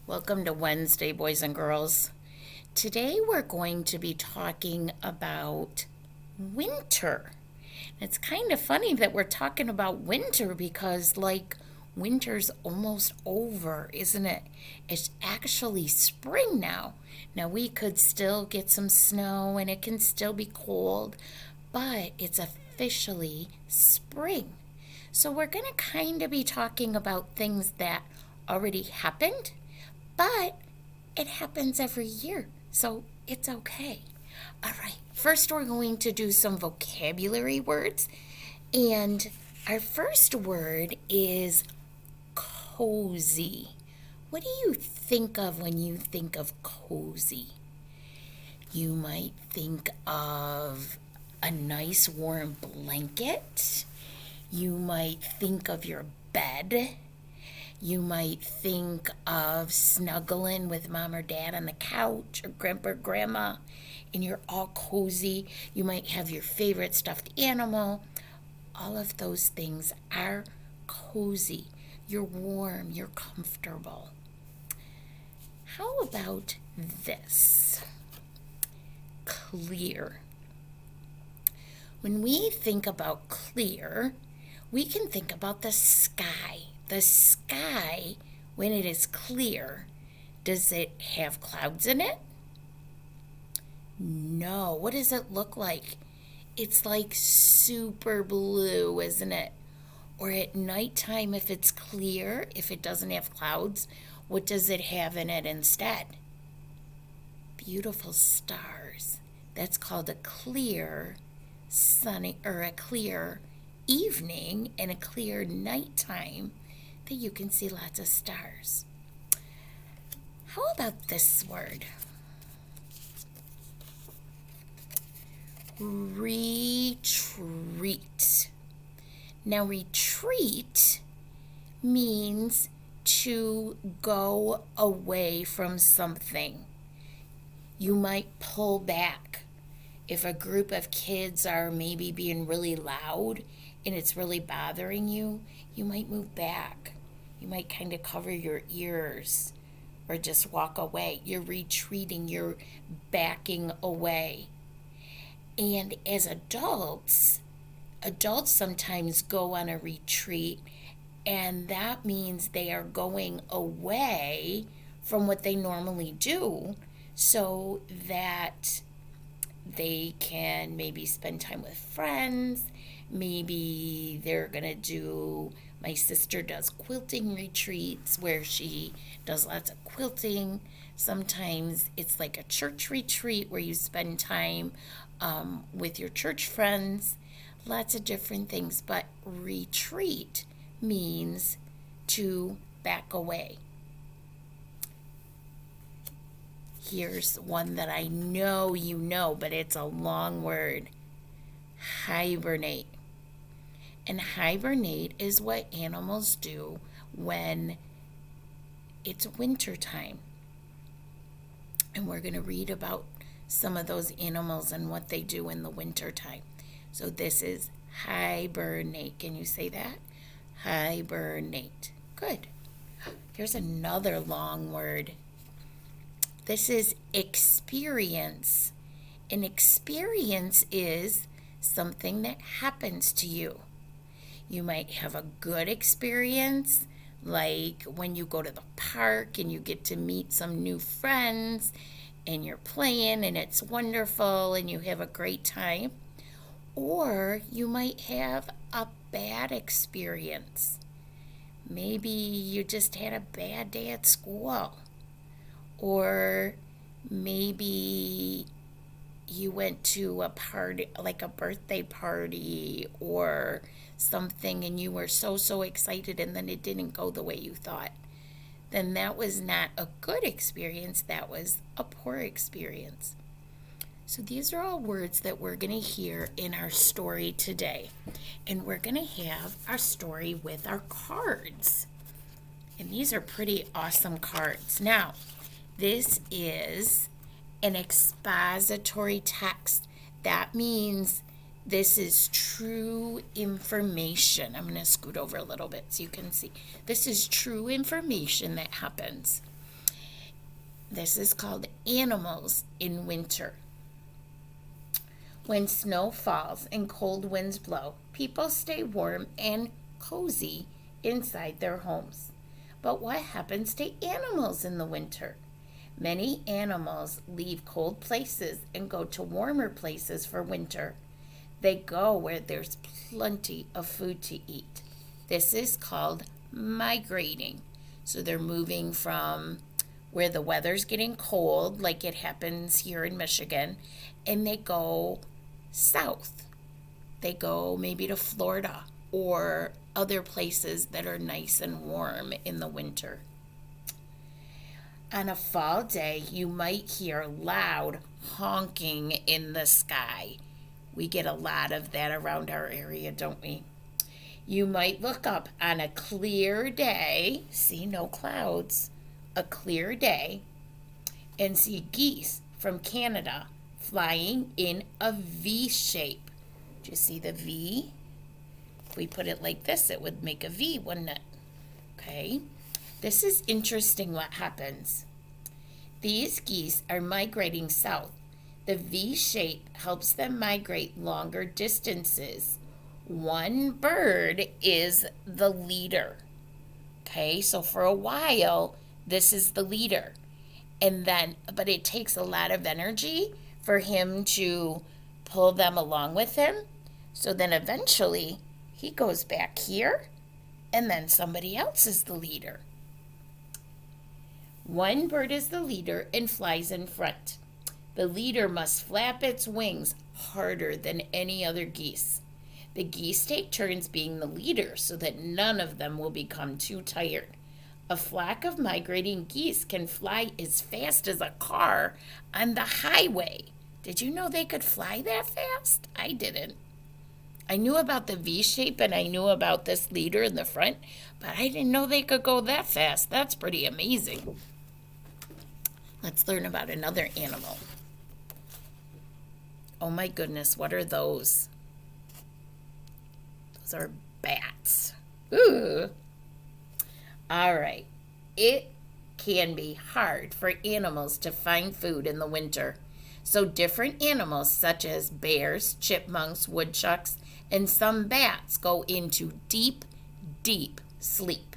Welcome to Wednesday, boys and girls. Today we're going to be talking about winter. It's kind of funny that we're talking about winter because, winter's almost over, isn't it? It's actually spring now. Now, we could still get some snow and it can still be cold, but it's officially spring. So, we're going to kind of be talking about things that already happened, but it happens every year, so it's okay. All right, first we're going to do some vocabulary words, and our first word is cozy. What do you think of when you think of cozy? You might think of a nice warm blanket. You might think of your bed. You might think of snuggling with mom or dad on the couch or grandpa or grandma, and you're all cozy. You might have your favorite stuffed animal. All of those things are cozy. You're warm, you're comfortable. How about this? Clear. When we think about clear, we can think about the sky. The sky, when it is clear, does it have clouds in it? No. What does it look like? It's like super blue, isn't it? Or at nighttime, if it's clear, if it doesn't have clouds, what does it have in it instead? Beautiful stars. That's called a clear sunny, or a clear evening and a clear nighttime that you can see lots of stars. How about this word? Retreat. Now, retreat means to go away from something. You might pull back. If a group of kids are maybe being really loud and it's really bothering you, you might move back. You might kind of cover your ears or just walk away. You're retreating, you're backing away. And as adults sometimes go on a retreat, and that means they are going away from what they normally do so that they can maybe spend time with friends. Maybe they're going to do, my sister does quilting retreats where she does lots of quilting. Sometimes it's like a church retreat where you spend time with your church friends. Lots of different things, but retreat means to back away. Here's one that I know you know, but it's a long word. Hibernate. And hibernate is what animals do when it's winter time. And we're going to read about some of those animals and what they do in the winter time. So this is hibernate. Can you say that? Hibernate. Good. Here's another long word. This is experience. An experience is something that happens to you. You might have a good experience, like when you go to the park and you get to meet some new friends and you're playing and it's wonderful and you have a great time. Or you might have a bad experience. Maybe you just had a bad day at school. Or maybe you went to a party, like a birthday party or something, and you were so excited and then it didn't go the way you thought. Then that was not a good experience, that was a poor experience. So these are all words that we're going to hear in our story today. And we're going to have our story with our cards. And these are pretty awesome cards. Now, this is an expository text. That means this is true information. I'm going to scoot over a little bit so you can see. This is true information that happens. This is called animals in winter. When snow falls and cold winds blow, people stay warm and cozy inside their homes. But what happens to animals in the winter? Many animals leave cold places and go to warmer places for winter. They go where there's plenty of food to eat. This is called migrating. So they're moving from where the weather's getting cold, like it happens here in Michigan, and they go south. They go maybe to Florida or other places that are nice and warm in the winter. On a fall day, you might hear loud honking in the sky. We get a lot of that around our area, don't we? You might look up on a clear day, see no clouds, a clear day, and see geese from Canada flying in a V shape. Do you see the V? If we put it like this, it would make a V, wouldn't it? Okay. This is interesting what happens. These geese are migrating south. The V shape helps them migrate longer distances. One bird is the leader. Okay, so for a while, this is the leader. But it takes a lot of energy for him to pull them along with him. So then eventually, he goes back here, and then somebody else is the leader. One bird is the leader and flies in front. The leader must flap its wings harder than any other geese. The geese take turns being the leader so that none of them will become too tired. A flock of migrating geese can fly as fast as a car on the highway. Did you know they could fly that fast? I didn't. I knew about the V shape and I knew about this leader in the front, but I didn't know they could go that fast. That's pretty amazing. Let's learn about another animal. Oh my goodness, what are those? Those are bats. Ooh. All right. It can be hard for animals to find food in the winter. So different animals such as bears, chipmunks, woodchucks, and some bats go into deep, deep sleep.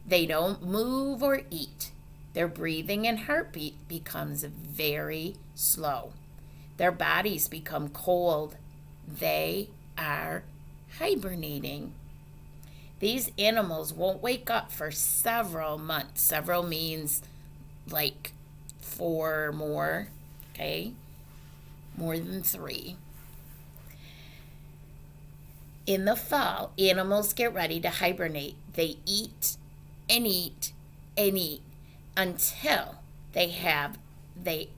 They don't move or eat. Their breathing and heartbeat becomes very slow. Their bodies become cold. They are hibernating. These animals won't wake up for several months. Several means like 4 or more, okay? More than 3. In the fall, animals get ready to hibernate. They eat and eat and eat until they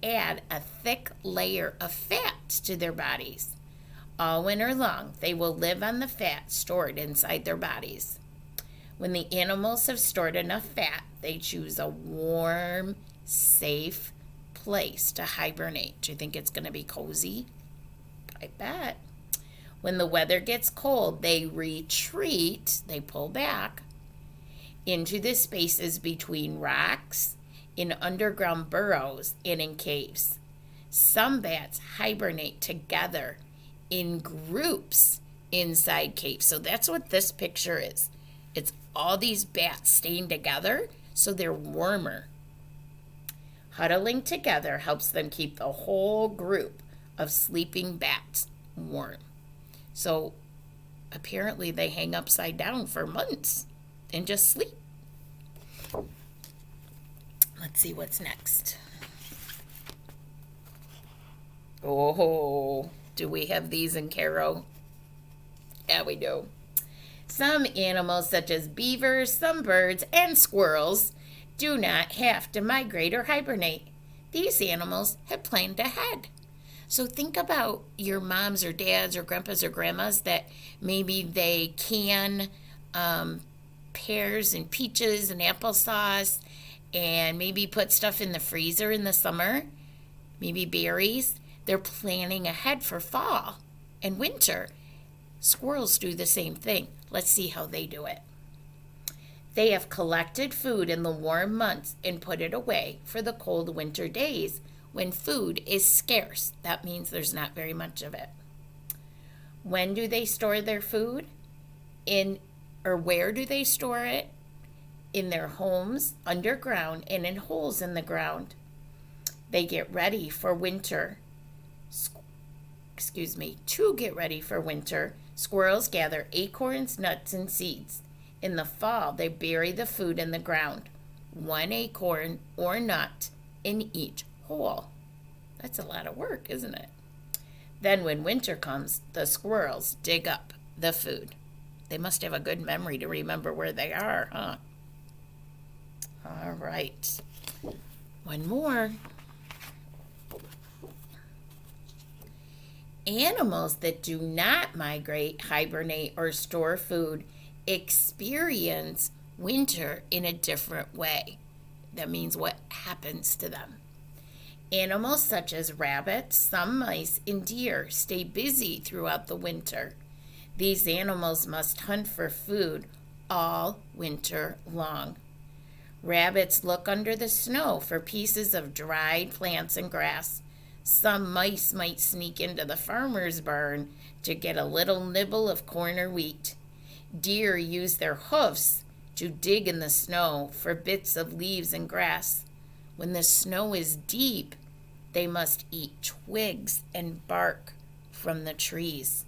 add a thick layer of fat to their bodies. All winter long, they will live on the fat stored inside their bodies. When the animals have stored enough fat, they choose a warm, safe place to hibernate. Do you think it's going to be cozy? I bet. When the weather gets cold, they retreat, they pull back into the spaces between rocks, in underground burrows, and in caves. Some bats hibernate together in groups inside caves. So that's what this picture is. It's all these bats staying together so they're warmer. Huddling together helps them keep the whole group of sleeping bats warm. So apparently they hang upside down for months and just sleep. Let's see what's next. Oh, do we have these in Caro? Yeah, we do. Some animals, such as beavers, some birds, and squirrels, do not have to migrate or hibernate. These animals have planned ahead. So think about your moms or dads or grandpas or grandmas that maybe they can pears and peaches and applesauce and maybe put stuff in the freezer in the summer, maybe berries. They're planning ahead for fall and winter. Squirrels do the same thing. Let's see how they do it. They have collected food in the warm months and put it away for the cold winter days when food is scarce. That means there's not very much of it. When do they store their food? Where do they store it? In their homes, underground, and in holes in the ground. They get ready for winter. To get ready for winter, squirrels gather acorns, nuts, and seeds. In the fall, they bury the food in the ground, one acorn or nut in each hole. That's a lot of work, isn't it? Then when winter comes, the squirrels dig up the food. They must have a good memory to remember where they are, huh? All right. One more. Animals that do not migrate, hibernate, or store food experience winter in a different way. That means what happens to them. Animals such as rabbits, some mice, and deer stay busy throughout the winter. These animals must hunt for food all winter long. Rabbits look under the snow for pieces of dried plants and grass. Some mice might sneak into the farmer's barn to get a little nibble of corn or wheat. Deer use their hoofs to dig in the snow for bits of leaves and grass. When the snow is deep, they must eat twigs and bark from the trees.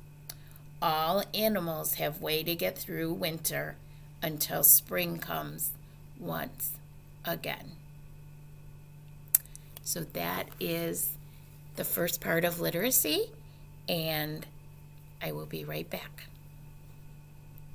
All animals have way to get through winter until spring comes once again. So that is the first part of literacy, and I will be right back.